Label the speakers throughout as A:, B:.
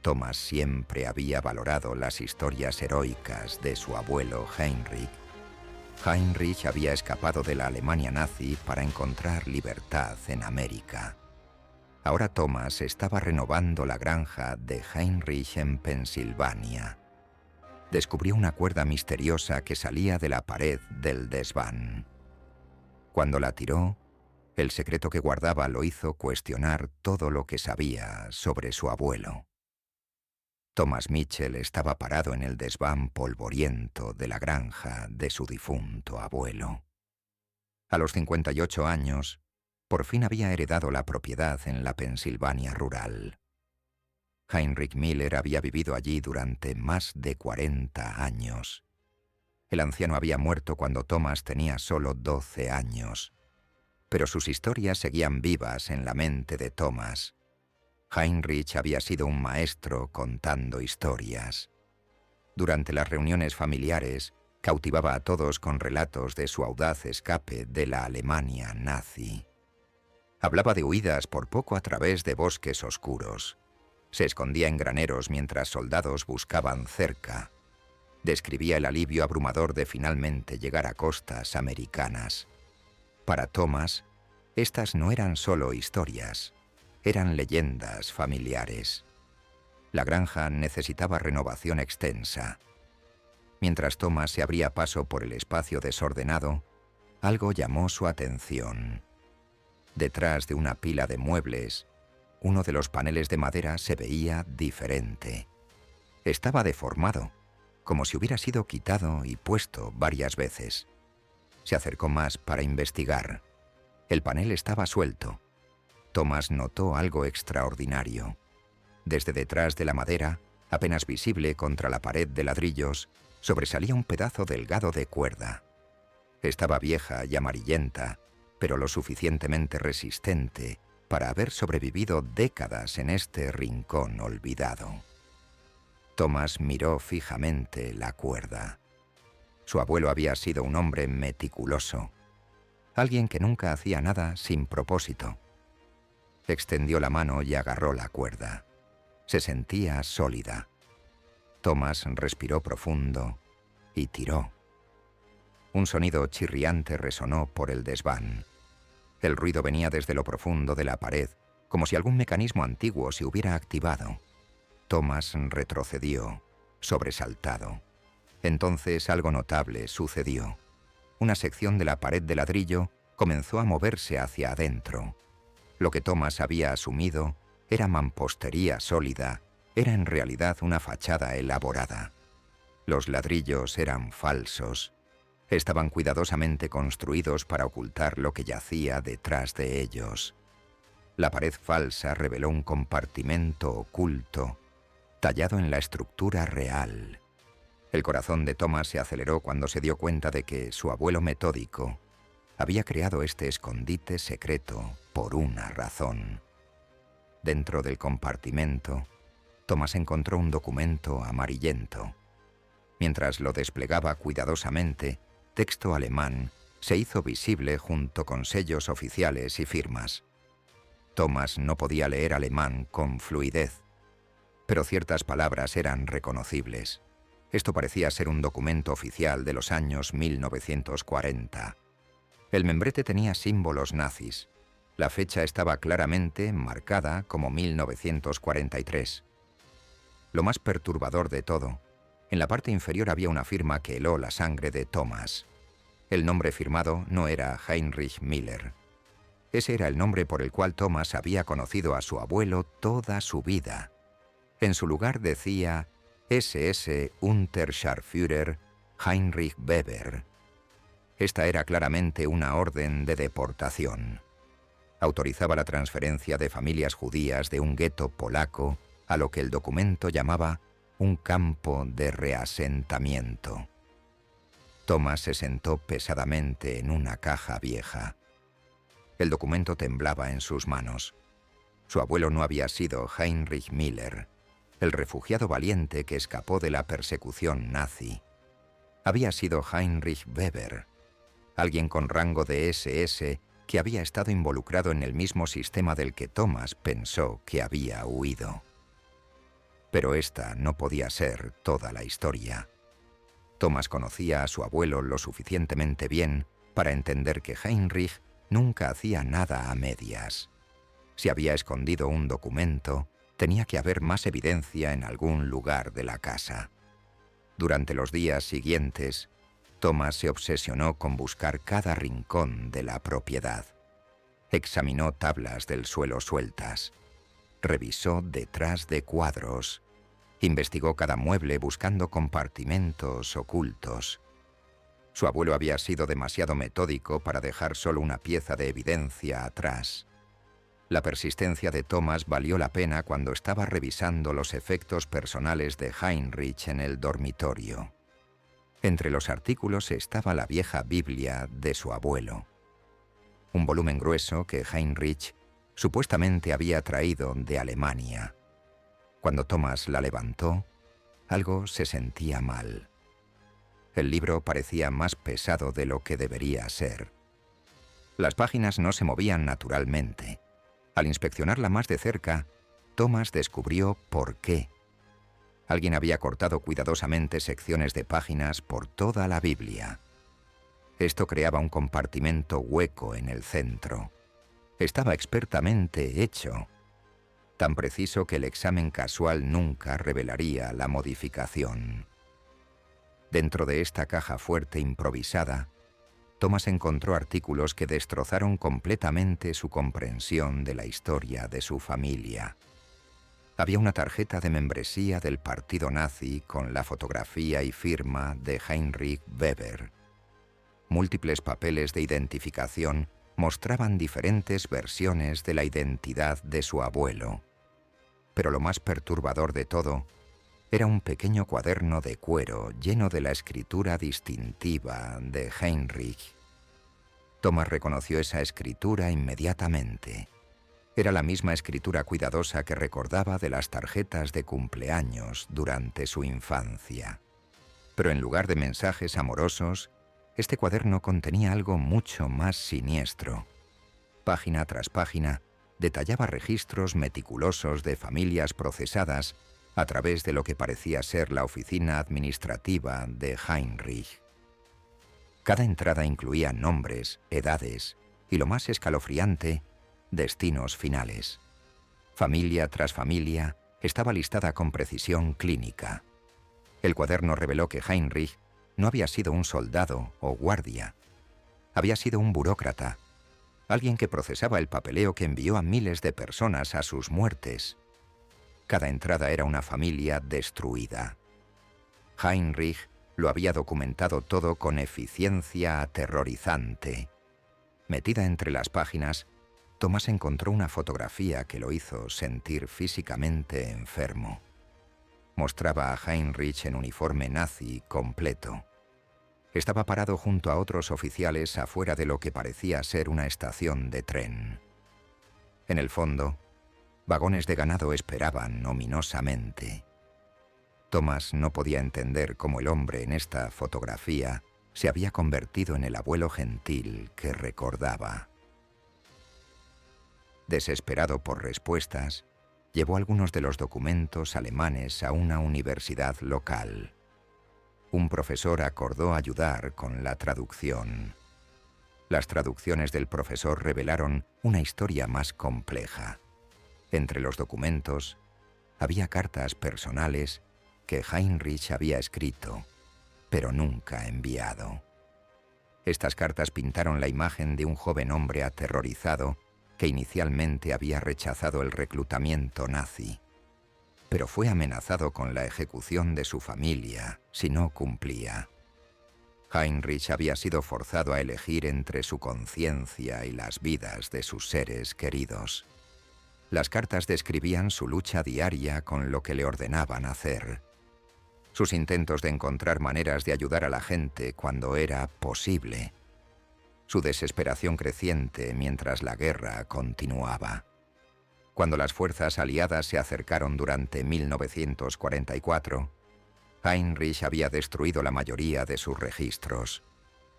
A: Thomas siempre había valorado las historias heroicas de su abuelo Heinrich, Heinrich había escapado de la Alemania nazi para encontrar libertad en América. Ahora Thomas estaba renovando la granja de Heinrich en Pensilvania. Descubrió una cuerda misteriosa que salía de la pared del desván. Cuando la tiró, el secreto que guardaba lo hizo cuestionar todo lo que sabía sobre su abuelo. Thomas Mitchell estaba parado en el desván polvoriento de la granja de su difunto abuelo. A los 58 años, por fin había heredado la propiedad en la Pensilvania rural. Heinrich Miller había vivido allí durante más de 40 años. El anciano había muerto cuando Thomas tenía solo 12 años, pero sus historias seguían vivas en la mente de Thomas. Heinrich había sido un maestro contando historias. Durante las reuniones familiares, cautivaba a todos con relatos de su audaz escape de la Alemania nazi. Hablaba de huidas por poco a través de bosques oscuros. Se escondía en graneros mientras soldados buscaban cerca. Describía el alivio abrumador de finalmente llegar a costas americanas. Para Thomas, estas no eran solo historias, eran leyendas familiares. La granja necesitaba renovación extensa. Mientras Thomas se abría paso por el espacio desordenado, algo llamó su atención. Detrás de una pila de muebles, uno de los paneles de madera se veía diferente. Estaba deformado, como si hubiera sido quitado y puesto varias veces. Se acercó más para investigar. El panel estaba suelto. Thomas notó algo extraordinario. Desde detrás de la madera, apenas visible contra la pared de ladrillos, sobresalía un pedazo delgado de cuerda. Estaba vieja y amarillenta, pero lo suficientemente resistente para haber sobrevivido décadas en este rincón olvidado. Thomas miró fijamente la cuerda. Su abuelo había sido un hombre meticuloso, alguien que nunca hacía nada sin propósito. Extendió la mano y agarró la cuerda. Se sentía sólida. Thomas respiró profundo y tiró. Un sonido chirriante resonó por el desván. El ruido venía desde lo profundo de la pared, como si algún mecanismo antiguo se hubiera activado. Thomas retrocedió, sobresaltado. Entonces algo notable sucedió. Una sección de la pared de ladrillo comenzó a moverse hacia adentro. Lo que Thomas había asumido era mampostería sólida, era en realidad una fachada elaborada. Los ladrillos eran falsos. Estaban cuidadosamente construidos para ocultar lo que yacía detrás de ellos. La pared falsa reveló un compartimento oculto, tallado en la estructura real. El corazón de Thomas se aceleró cuando se dio cuenta de que su abuelo metódico había creado este escondite secreto por una razón. Dentro del compartimento, Thomas encontró un documento amarillento. Mientras lo desplegaba cuidadosamente, texto alemán se hizo visible junto con sellos oficiales y firmas. Thomas no podía leer alemán con fluidez, pero ciertas palabras eran reconocibles. Esto parecía ser un documento oficial de los años 1940. El membrete tenía símbolos nazis. La fecha estaba claramente marcada como 1943. Lo más perturbador de todo, en la parte inferior había una firma que heló la sangre de Thomas. El nombre firmado no era Heinrich Miller. Ese era el nombre por el cual Thomas había conocido a su abuelo toda su vida. En su lugar decía SS Unterscharführer Heinrich Weber. Esta era claramente una orden de deportación. Autorizaba la transferencia de familias judías de un gueto polaco a lo que el documento llamaba un campo de reasentamiento. Thomas se sentó pesadamente en una caja vieja. El documento temblaba en sus manos. Su abuelo no había sido Heinrich Miller, el refugiado valiente que escapó de la persecución nazi. Había sido Heinrich Weber, alguien con rango de SS que había estado involucrado en el mismo sistema del que Thomas pensó que había huido. Pero esta no podía ser toda la historia. Thomas conocía a su abuelo lo suficientemente bien para entender que Heinrich nunca hacía nada a medias. Si había escondido un documento, tenía que haber más evidencia en algún lugar de la casa. Durante los días siguientes, Thomas se obsesionó con buscar cada rincón de la propiedad. Examinó tablas del suelo sueltas. Revisó detrás de cuadros. Investigó cada mueble buscando compartimentos ocultos. Su abuelo había sido demasiado metódico para dejar solo una pieza de evidencia atrás. La persistencia de Thomas valió la pena cuando estaba revisando los efectos personales de Heinrich en el dormitorio. Entre los artículos estaba la vieja Biblia de su abuelo. Un volumen grueso que Heinrich supuestamente había traído de Alemania. Cuando Thomas la levantó, algo se sentía mal. El libro parecía más pesado de lo que debería ser. Las páginas no se movían naturalmente. Al inspeccionarla más de cerca, Thomas descubrió por qué. Alguien había cortado cuidadosamente secciones de páginas por toda la Biblia. Esto creaba un compartimento hueco en el centro. Estaba expertamente hecho, tan preciso que el examen casual nunca revelaría la modificación. Dentro de esta caja fuerte improvisada, Thomas encontró artículos que destrozaron completamente su comprensión de la historia de su familia. Había una tarjeta de membresía del partido nazi con la fotografía y firma de Heinrich Weber. Múltiples papeles de identificación mostraban diferentes versiones de la identidad de su abuelo. Pero lo más perturbador de todo era un pequeño cuaderno de cuero lleno de la escritura distintiva de Heinrich. Thomas reconoció esa escritura inmediatamente. Era la misma escritura cuidadosa que recordaba de las tarjetas de cumpleaños durante su infancia. Pero en lugar de mensajes amorosos, este cuaderno contenía algo mucho más siniestro. Página tras página, detallaba registros meticulosos de familias procesadas a través de lo que parecía ser la oficina administrativa de Heinrich. Cada entrada incluía nombres, edades y, lo más escalofriante, destinos finales. Familia tras familia estaba listada con precisión clínica. El cuaderno reveló que Heinrich no había sido un soldado o guardia. Había sido un burócrata, alguien que procesaba el papeleo que envió a miles de personas a sus muertes. Cada entrada era una familia destruida. Heinrich lo había documentado todo con eficiencia aterrorizante. Metida entre las páginas, Thomas encontró una fotografía que lo hizo sentir físicamente enfermo. Mostraba a Heinrich en uniforme nazi completo. Estaba parado junto a otros oficiales afuera de lo que parecía ser una estación de tren. En el fondo, vagones de ganado esperaban ominosamente. Thomas no podía entender cómo el hombre en esta fotografía se había convertido en el abuelo gentil que recordaba. Desesperado por respuestas, llevó algunos de los documentos alemanes a una universidad local. Un profesor acordó ayudar con la traducción. Las traducciones del profesor revelaron una historia más compleja. Entre los documentos había cartas personales que Heinrich había escrito, pero nunca enviado. Estas cartas pintaron la imagen de un joven hombre aterrorizado que inicialmente había rechazado el reclutamiento nazi, pero fue amenazado con la ejecución de su familia si no cumplía. Heinrich había sido forzado a elegir entre su conciencia y las vidas de sus seres queridos. Las cartas describían su lucha diaria con lo que le ordenaban hacer, sus intentos de encontrar maneras de ayudar a la gente cuando era posible, su desesperación creciente mientras la guerra continuaba. Cuando las fuerzas aliadas se acercaron durante 1944, Heinrich había destruido la mayoría de sus registros,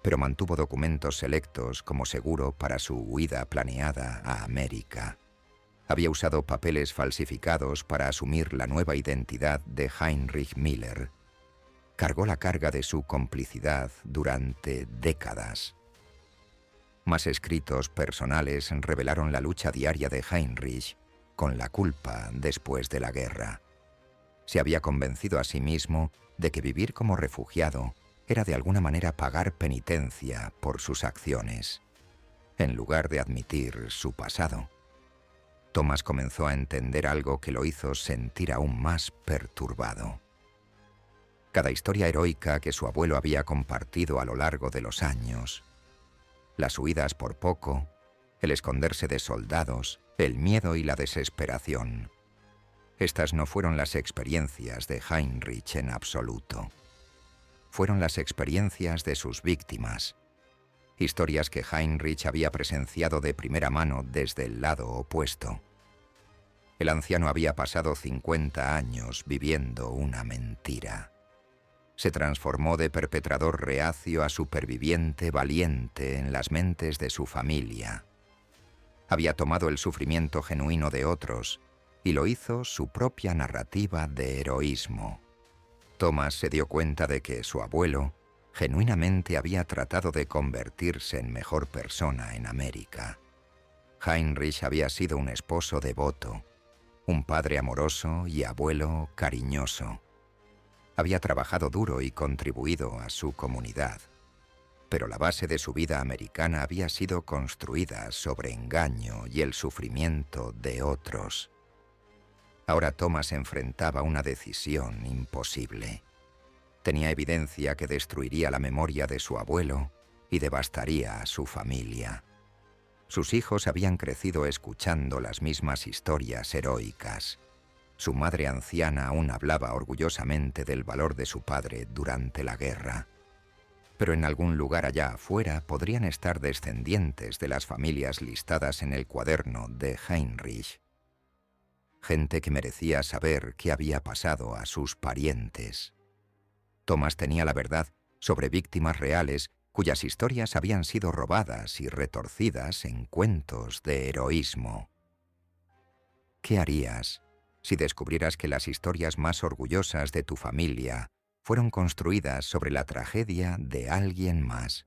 A: pero mantuvo documentos selectos como seguro para su huida planeada a América. Había usado papeles falsificados para asumir la nueva identidad de Heinrich Miller. Cargó la carga de su complicidad durante décadas. Más escritos personales revelaron la lucha diaria de Heinrich con la culpa después de la guerra. Se había convencido a sí mismo de que vivir como refugiado era de alguna manera pagar penitencia por sus acciones, en lugar de admitir su pasado. Thomas comenzó a entender algo que lo hizo sentir aún más perturbado. Cada historia heroica que su abuelo había compartido a lo largo de los años, las huidas por poco, el esconderse de soldados, el miedo y la desesperación. Estas no fueron las experiencias de Heinrich en absoluto. Fueron las experiencias de sus víctimas. Historias que Heinrich había presenciado de primera mano desde el lado opuesto. El anciano había pasado 50 años viviendo una mentira. Se transformó de perpetrador reacio a superviviente valiente en las mentes de su familia. Había tomado el sufrimiento genuino de otros y lo hizo su propia narrativa de heroísmo. Thomas se dio cuenta de que su abuelo genuinamente había tratado de convertirse en mejor persona en América. Heinrich había sido un esposo devoto, un padre amoroso y abuelo cariñoso. Había trabajado duro y contribuido a su comunidad, pero la base de su vida americana había sido construida sobre engaño y el sufrimiento de otros. Ahora Thomas enfrentaba una decisión imposible. Tenía evidencia que destruiría la memoria de su abuelo y devastaría a su familia. Sus hijos habían crecido escuchando las mismas historias heroicas. Su madre anciana aún hablaba orgullosamente del valor de su padre durante la guerra. Pero en algún lugar allá afuera podrían estar descendientes de las familias listadas en el cuaderno de Heinrich. Gente que merecía saber qué había pasado a sus parientes. Thomas tenía la verdad sobre víctimas reales cuyas historias habían sido robadas y retorcidas en cuentos de heroísmo. ¿Qué harías si descubrieras que las historias más orgullosas de tu familia fueron construidas sobre la tragedia de alguien más?